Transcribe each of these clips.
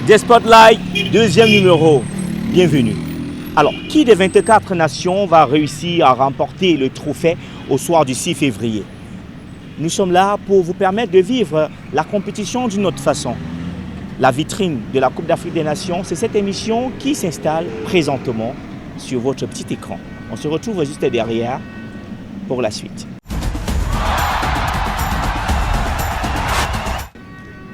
Des Spotlight, deuxième numéro. Bienvenue. Alors, qui des 24 nations va réussir à remporter le trophée au soir du 6 février? Nous sommes là pour vous permettre de vivre la compétition d'une autre façon. La vitrine de la Coupe d'Afrique des Nations, c'est cette émission qui s'installe présentement sur votre petit écran. On se retrouve juste derrière pour la suite.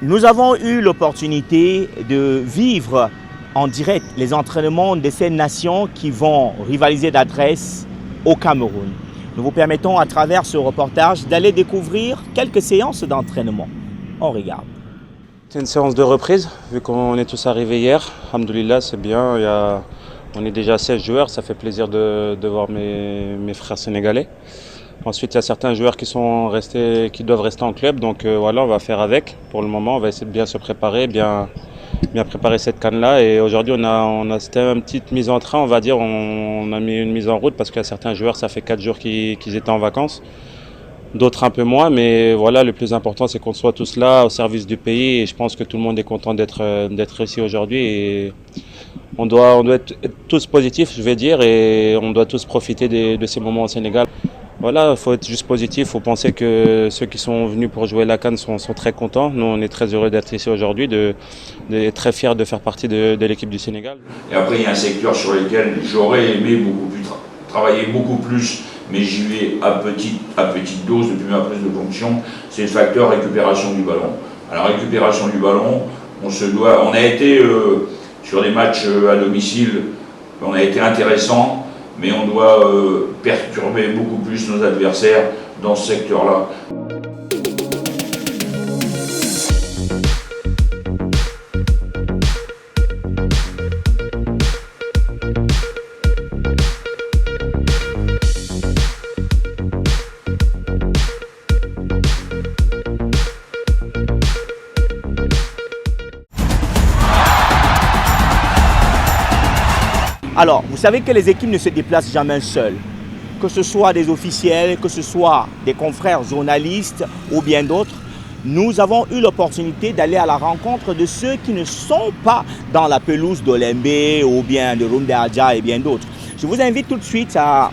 Nous avons eu l'opportunité de vivre en direct les entraînements de ces nations qui vont rivaliser d'adresse au Cameroun. Nous vous permettons à travers ce reportage d'aller découvrir quelques séances d'entraînement. On regarde. C'est une séance de reprise, vu qu'on est tous arrivés hier. Alhamdoulilah, c'est bien. On est déjà 16 joueurs, ça fait plaisir de voir mes frères sénégalais. Ensuite, il y a certains joueurs qui doivent rester en club, donc voilà, on va faire avec. Pour le moment, on va essayer de bien se préparer, bien préparer cette CAN-là. Et aujourd'hui, c'était une petite mise en train, on va dire. On a mis une mise en route parce qu'il y a certains joueurs, ça fait 4 jours qu'ils étaient en vacances. D'autres un peu moins, mais voilà, le plus important, c'est qu'on soit tous là au service du pays. Et je pense que tout le monde est content d'être ici aujourd'hui. Et on doit être tous positifs, je vais dire, et on doit tous profiter de ces moments au Sénégal. Voilà, il faut être juste positif, il faut penser que ceux qui sont venus pour jouer la CAN sont très contents. Nous, on est très heureux d'être ici aujourd'hui, très fiers de faire partie de l'équipe du Sénégal. Et après, il y a un secteur sur lequel j'aurais aimé travailler beaucoup plus, mais j'y vais à petite dose depuis ma prise de fonction, c'est le facteur récupération du ballon. À la récupération du ballon, on a été sur des matchs à domicile, on a été intéressant, mais on doit perturber beaucoup plus nos adversaires dans ce secteur-là. Alors, vous savez que les équipes ne se déplacent jamais seules. Que ce soit des officiels, que ce soit des confrères journalistes ou bien d'autres, nous avons eu l'opportunité d'aller à la rencontre de ceux qui ne sont pas dans la pelouse d'Olembe ou bien de Rumbeadja et bien d'autres. Je vous invite tout de suite à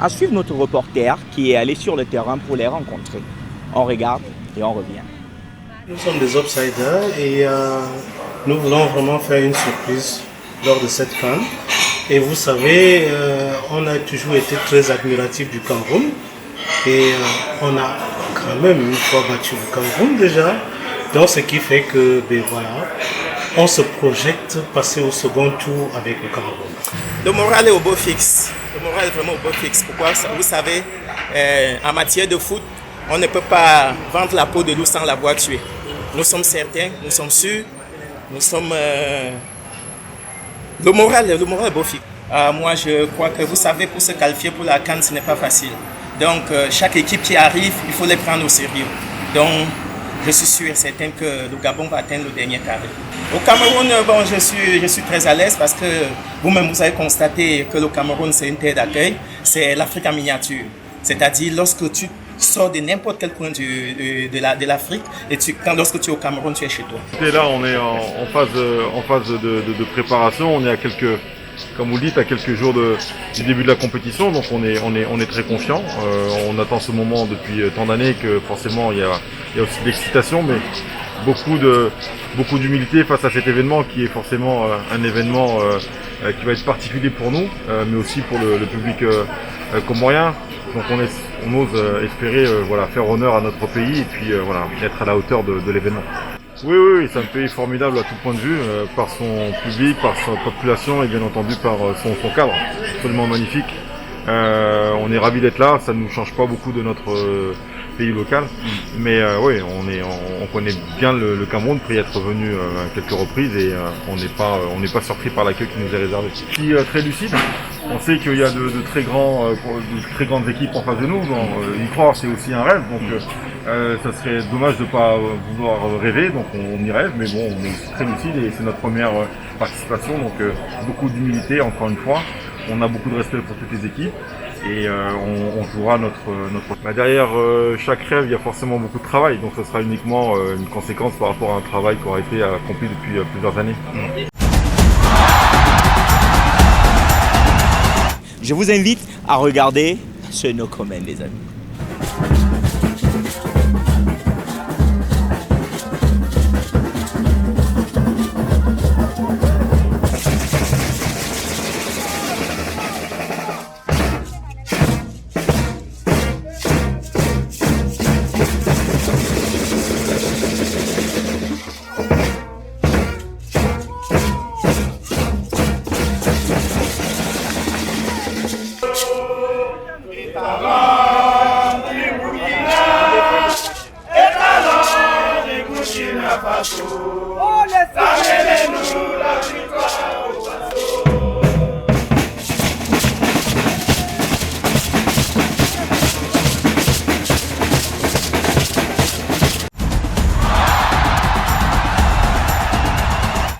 suivre notre reporter qui est allé sur le terrain pour les rencontrer. On regarde et on revient. Nous sommes des outsiders et nous voulons vraiment faire une surprise lors de cette CAN. Et vous savez, on a toujours été très admiratif du Cameroun et on a quand même une fois battu le Cameroun déjà. Donc ce qui fait que, on se projette passer au second tour avec le Cameroun. Le moral est au beau fixe. Le moral est vraiment au beau fixe. Pourquoi? Vous savez, en matière de foot, on ne peut pas vendre la peau de loup sans l'avoir tué. Nous sommes certains, nous sommes sûrs, nous sommes... Le moral est beau fixe. Moi, je crois que vous savez, pour se qualifier pour la CAN, ce n'est pas facile. Donc, chaque équipe qui arrive, il faut les prendre au sérieux. Donc, je suis sûr et certain que le Gabon va atteindre le dernier carré. Au Cameroun, je suis très à l'aise parce que vous-même, vous avez constaté que le Cameroun, c'est une terre d'accueil. C'est l'Afrique en miniature. C'est-à-dire, lorsque tu sors de n'importe quel coin de l'Afrique et lorsque tu es au Cameroun, tu es chez toi. Et là, on est en phase de préparation. On est comme vous le dites, à quelques jours du début de la compétition, donc on est très confiant. On attend ce moment depuis tant d'années que forcément il y a aussi de l'excitation, mais beaucoup d'humilité face à cet événement qui est forcément un événement qui va être particulier pour nous, mais aussi pour le public comorien. Donc on ose espérer faire honneur à notre pays et puis être à la hauteur de l'événement. Oui, c'est un pays formidable à tout point de vue, par son public, par sa population et bien entendu par son cadre, absolument magnifique. On est ravis d'être là, ça ne nous change pas beaucoup de notre pays local, mais on connaît bien le Cameroun pour y être venu à quelques reprises et on n'est pas surpris par l'accueil qui nous est réservé. Puis très lucide, on sait qu'il y a de très grandes équipes en face de nous, y croire c'est aussi un rêve, donc ça serait dommage de ne pas vouloir rêver, donc on y rêve, mais bon, on est très lucide et c'est notre première participation, donc beaucoup d'humilité encore une fois. On a beaucoup de respect pour toutes les équipes et on jouera notre... Derrière chaque rêve, il y a forcément beaucoup de travail, donc ce sera uniquement une conséquence par rapport à un travail qui aura été accompli depuis plusieurs années. Je vous invite à regarder ce No Comment, les amis.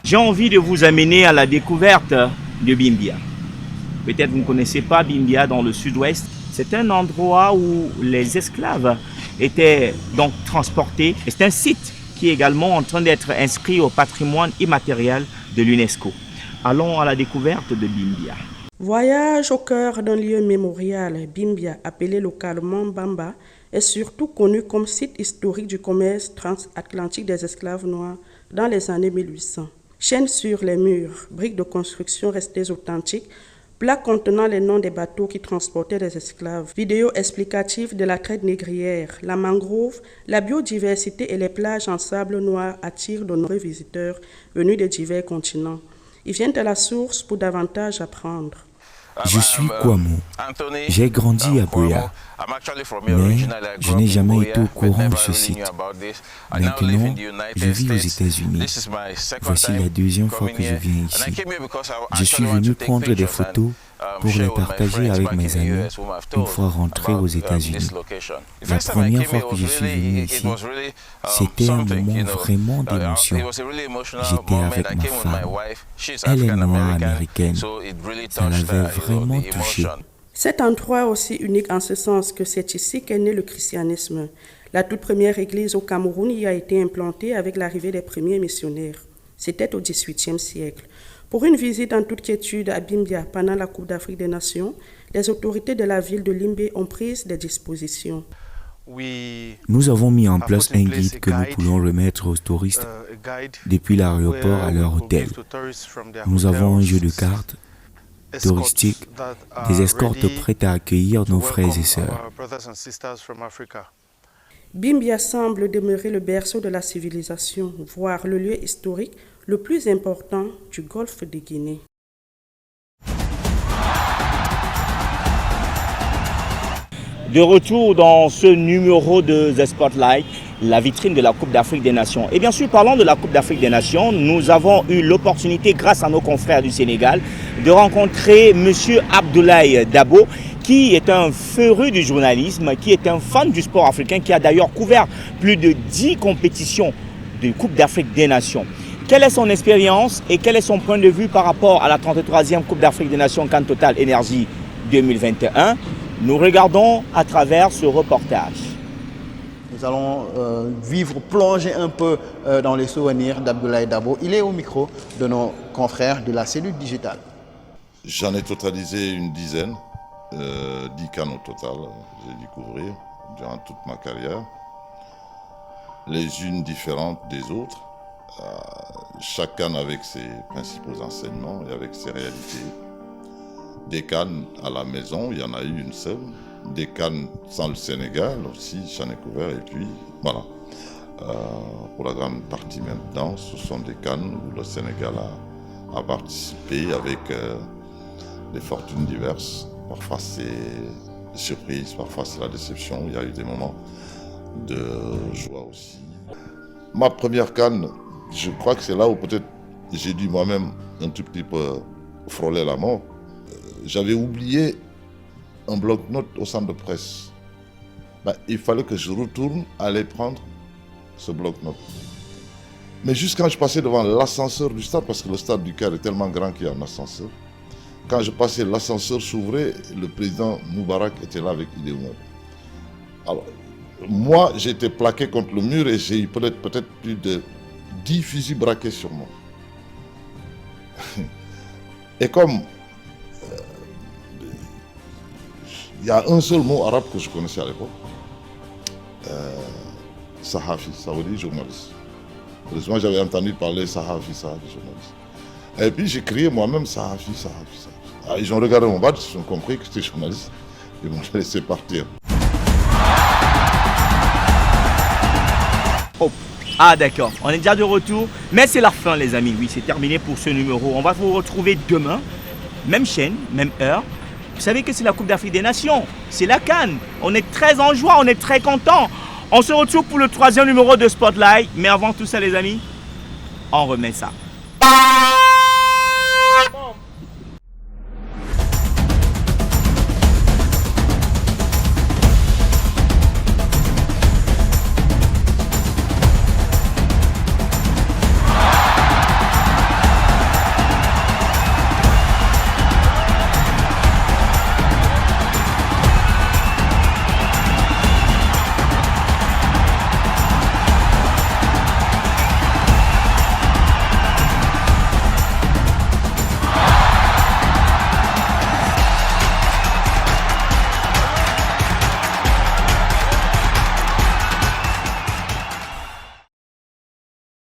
J'ai envie de vous amener à la découverte de Bimbia. Peut-être vous ne connaissez pas Bimbia dans le sud-ouest. C'est un endroit où les esclaves étaient donc transportés. C'est un site qui est également en train d'être inscrit au patrimoine immatériel de l'UNESCO. Allons à la découverte de Bimbia. Voyage au cœur d'un lieu mémorial, Bimbia, appelé localement Bamba, est surtout connu comme site historique du commerce transatlantique des esclaves noirs dans les années 1800. Chaînes sur les murs, briques de construction restées authentiques, plaques contenant les noms des bateaux qui transportaient les esclaves, vidéos explicatives de la traite négrière, la mangrove, la biodiversité et les plages en sable noir attirent de nombreux visiteurs venus de divers continents. Ils viennent à la source pour davantage apprendre. Je suis Kwamo. J'ai grandi à Buea, mais je n'ai jamais été au courant de ce site. Maintenant, je vis aux États-Unis. Voici la deuxième fois que je viens ici. Je suis venu prendre des photos pour les partager avec mes amis une fois rentré aux États-Unis. La première fois que je suis venu ici, c'était un moment vraiment d'émotion. J'étais avec ma femme. Elle est noire américaine. Ça l'avait vraiment touchée. Cet endroit est aussi unique en ce sens que c'est ici qu'est né le christianisme. La toute première église au Cameroun y a été implantée avec l'arrivée des premiers missionnaires. C'était au XVIIIe siècle. Pour une visite en toute quiétude à Bimbia pendant la Coupe d'Afrique des Nations, les autorités de la ville de Limbe ont pris des dispositions. Nous avons mis en place un guide que nous pouvons remettre aux touristes depuis l'aéroport à leur hôtel. Nous avons un jeu de cartes touristique, des escortes prêtes à accueillir nos frères et sœurs. Bimbia semble demeurer le berceau de la civilisation, voire le lieu historique le plus important du golfe de Guinée. De retour dans ce numéro de The Spotlight, la vitrine de la Coupe d'Afrique des Nations. Et bien sûr, parlant de la Coupe d'Afrique des Nations, nous avons eu l'opportunité, grâce à nos confrères du Sénégal, de rencontrer M. Abdoulaye Dabo, qui est un féru du journalisme, qui est un fan du sport africain, qui a d'ailleurs couvert plus de 10 compétitions de Coupe d'Afrique des Nations. Quelle est son expérience et quel est son point de vue par rapport à la 33e Coupe d'Afrique des Nations Can Total Energy 2021? Nous regardons à travers ce reportage. Nous allons plonger un peu dans les souvenirs d'Abdoulaye Dabo. Il est au micro de nos confrères de la cellule digitale. J'en ai totalisé une dizaine, 10 cannes au total, j'ai découvert durant toute ma carrière. Les unes différentes des autres, chacun avec ses principaux enseignements et avec ses réalités. Des cannes à la maison, il y en a eu une seule. Des cannes sans le Sénégal aussi, j'en ai couvert. Et puis, voilà. Pour la grande partie maintenant, ce sont des cannes où le Sénégal a participé avec des fortunes diverses. Parfois, c'est des surprises, parfois, c'est la déception. Il y a eu des moments de joie aussi. Ma première canne, je crois que c'est là où peut-être j'ai dû moi-même un tout petit peu frôler la mort. J'avais oublié un bloc-notes au centre de presse. Il fallait que je retourne aller prendre ce bloc-notes. Mais juste quand je passais devant l'ascenseur du stade, parce que le stade du Caire est tellement grand qu'il y a un ascenseur, quand je passais, l'ascenseur s'ouvrait, le président Moubarak était là avec Idé Umar. Alors, moi, j'étais plaqué contre le mur et j'ai eu peut-être plus de 10 fusils braqués sur moi. Et comme il y a un seul mot arabe que je connaissais à l'époque, Sahafi, ça veut dire journaliste. Heureusement, j'avais entendu parler Sahafi, journaliste. Et puis j'ai crié moi-même Sahafi. Alors, ils ont regardé mon badge, ils ont compris que j'étais journaliste. Ils m'ont laissé partir. Oh. Ah d'accord, on est déjà de retour. Mais c'est la fin les amis, oui, c'est terminé pour ce numéro. On va vous retrouver demain, même chaîne, même heure. Vous savez que c'est la Coupe d'Afrique des Nations, c'est la CAN. On est très en joie, on est très content. On se retrouve pour le 3e numéro de Spotlight. Mais avant tout ça les amis, on remet ça.